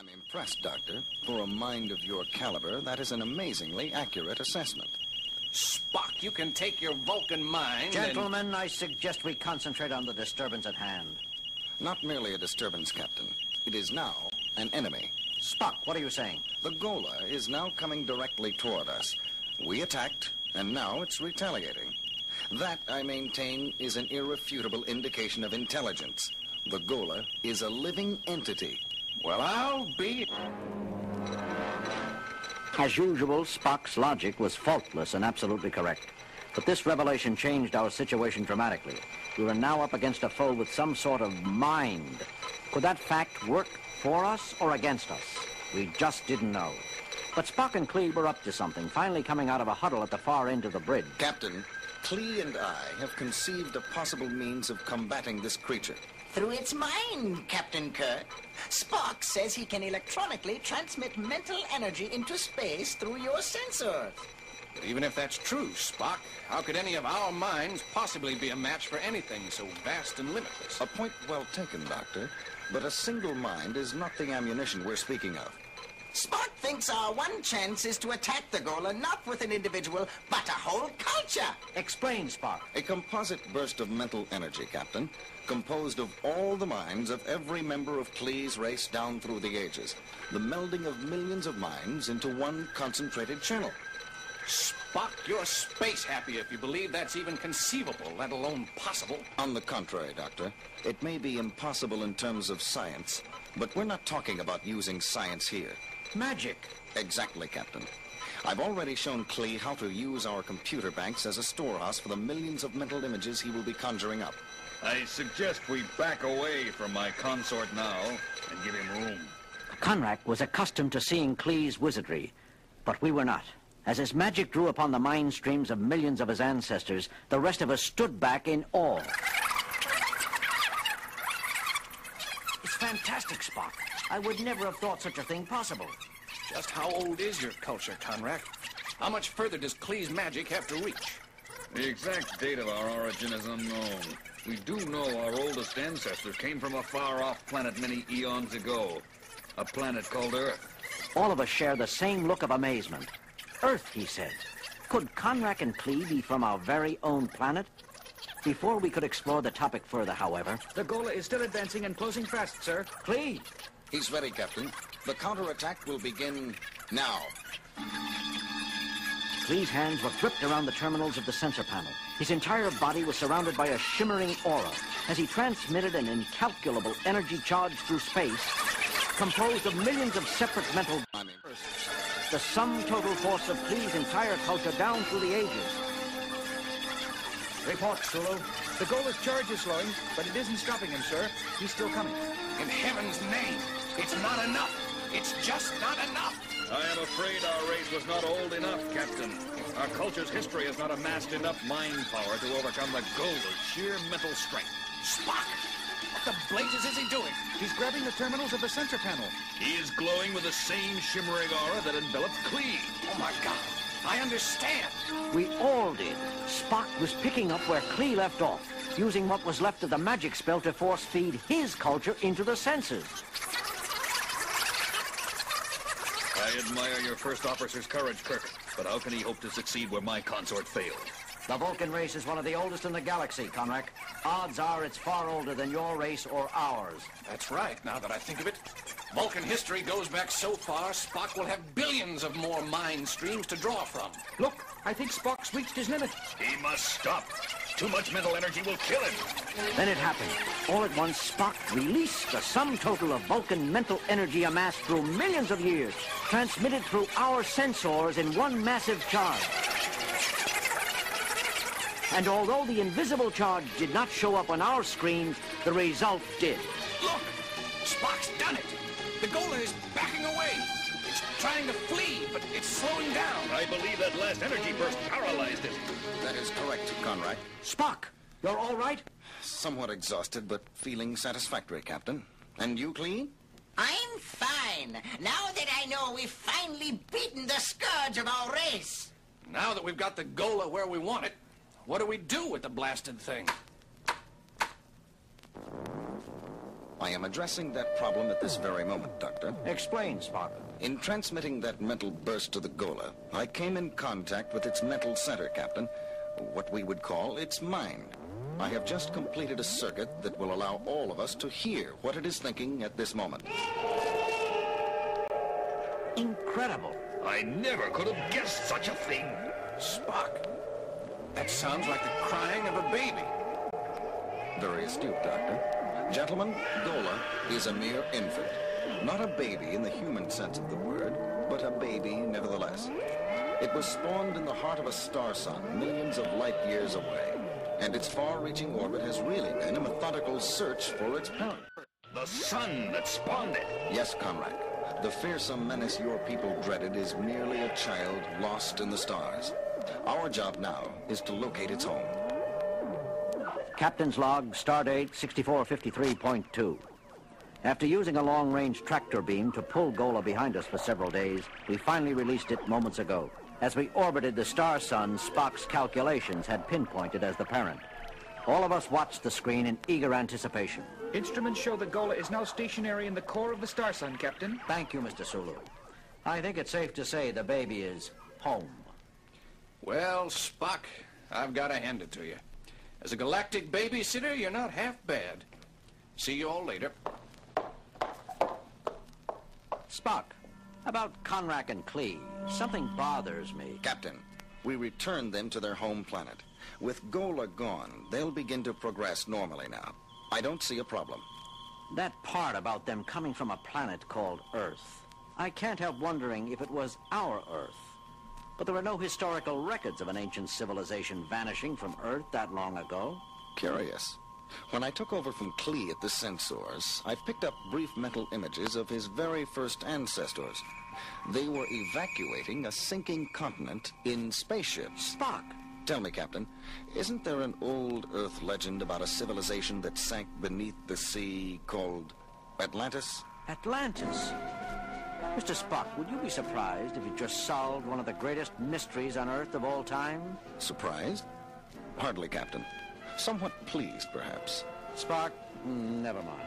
I'm impressed, Doctor. For a mind of your caliber, that is an amazingly accurate assessment. Spock, you can take your Vulcan mind Gentlemen, I suggest we concentrate on the disturbance at hand. Not merely a disturbance, Captain. It is now an enemy. Spock, what are you saying? The Gola is now coming directly toward us. We attacked, and now it's retaliating. That, I maintain, is an irrefutable indication of intelligence. The Gola is a living entity. Well, I'll be... As usual, Spock's logic was faultless and absolutely correct. But this revelation changed our situation dramatically. We were now up against a foe with some sort of mind. Could that fact work for us or against us? We just didn't know. But Spock and Klee were up to something, finally coming out of a huddle at the far end of the bridge. Captain, Klee and I have conceived a possible means of combating this creature. Through its mind, Captain Kirk. Spock says he can electronically transmit mental energy into space through your sensors. But even if that's true, Spock, how could any of our minds possibly be a match for anything so vast and limitless? A point well taken, Doctor. But a single mind is not the ammunition we're speaking of. Spock thinks our one chance is to attack the Gola, not with an individual, but a whole culture. Explain, Spock. A composite burst of mental energy, Captain, composed of all the minds of every member of Klee's race down through the ages. The melding of millions of minds into one concentrated channel. Spock, you're space happy if you believe that's even conceivable, let alone possible. On the contrary, Doctor, it may be impossible in terms of science, but we're not talking about using science here. Magic. Exactly, Captain. I've already shown Klee how to use our computer banks as a storehouse for the millions of mental images he will be conjuring up. I suggest we back away from my consort now and give him room. Conrack was accustomed to seeing Klee's wizardry, but we were not. As his magic drew upon the mind streams of millions of his ancestors, the rest of us stood back in awe. It's fantastic, Spock. I would never have thought such a thing possible. Just how old is your culture, Conrack? How much further does Klee's magic have to reach? The exact date of our origin is unknown. We do know our oldest ancestors came from a far-off planet many eons ago. A planet called Earth. All of us share the same look of amazement. Earth, he said. Could Conrack and Klee be from our very own planet? Before we could explore the topic further, however... The Gola is still advancing and closing fast, sir. Klee! He's ready, Captain. The counterattack will begin now. Klee's hands were gripped around the terminals of the sensor panel. His entire body was surrounded by a shimmering aura as he transmitted an incalculable energy charge through space composed of millions of separate mental... The sum total force of Klee's entire culture down through the ages. Report, Sulu. The Gola's charge is slowing, but it isn't stopping him, sir. He's still coming. In heaven's name, it's not enough. It's just not enough. I am afraid our race was not old enough, Captain. Our culture's history has not amassed enough mind power to overcome the Gola's sheer mental strength. Spock! What the blazes is he doing? He's grabbing the terminals of the sensor panel. He is glowing with the same shimmering aura that enveloped Klee. Oh, my God. I understand. We all did. Spock was picking up where Klee left off, using what was left of the magic spell to force feed his culture into the senses. I admire your first officer's courage, Kirk, but how can he hope to succeed where my consort failed? The Vulcan race is one of the oldest in the galaxy, Conrack. Odds are it's far older than your race or ours. That's right, now that I think of it. Vulcan history goes back so far, Spock will have billions of more mind streams to draw from. Look, I think Spock's reached his limit. He must stop. Too much mental energy will kill him. Then it happened. All at once, Spock released the sum total of Vulcan mental energy amassed through millions of years, transmitted through our sensors in one massive charge. And although the invisible charge did not show up on our screens, the result did. Look! Spock's done it! The Gola is backing away. It's trying to flee, but it's slowing down. I believe that last energy burst paralyzed it. That is correct, Conrack. Spock, you're all right? Somewhat exhausted, but feeling satisfactory, Captain. And you, Klee? I'm fine. Now that I know we've finally beaten the scourge of our race. Now that we've got the Gola where we want it, what do we do with the blasted thing? I am addressing that problem at this very moment, Doctor. Explain, Spock. In transmitting that mental burst to the Gola, I came in contact with its mental center, Captain. What we would call its mind. I have just completed a circuit that will allow all of us to hear what it is thinking at this moment. Incredible. I never could have guessed such a thing. Spock, that sounds like the crying of a baby. Very astute, Doctor. Gentlemen, Gola is a mere infant. Not a baby in the human sense of the word, but a baby nevertheless. It was spawned in the heart of a star sun millions of light years away, and its far-reaching orbit has really been a methodical search for its parent. The sun that spawned it. Yes, Conrad. The fearsome menace your people dreaded is merely a child lost in the stars. Our job now is to locate its home. Captain's log, stardate 6453.2. After using a long-range tractor beam to pull Gola behind us for several days, we finally released it moments ago. As we orbited the star sun, Spock's calculations had pinpointed as the parent. All of us watched the screen in eager anticipation. Instruments show the Gola is now stationary in the core of the star sun, Captain. Thank you, Mr. Sulu. I think it's safe to say the baby is home. Well, Spock, I've got to hand it to you. As a galactic babysitter, you're not half bad. See you all later. Spock, about Conrack and Klee, something bothers me. Captain, we returned them to their home planet. With Gola gone, they'll begin to progress normally now. I don't see a problem. That part about them coming from a planet called Earth. I can't help wondering if it was our Earth. But there are no historical records of an ancient civilization vanishing from Earth that long ago. Curious. When I took over from Klee at the sensors, I picked up brief mental images of his very first ancestors. They were evacuating a sinking continent in spaceships. Spock! Tell me, Captain, isn't there an old Earth legend about a civilization that sank beneath the sea called Atlantis? Atlantis? Mr. Spock, would you be surprised if you just solved one of the greatest mysteries on Earth of all time? Surprised? Hardly, Captain. Somewhat pleased, perhaps. Spock, never mind.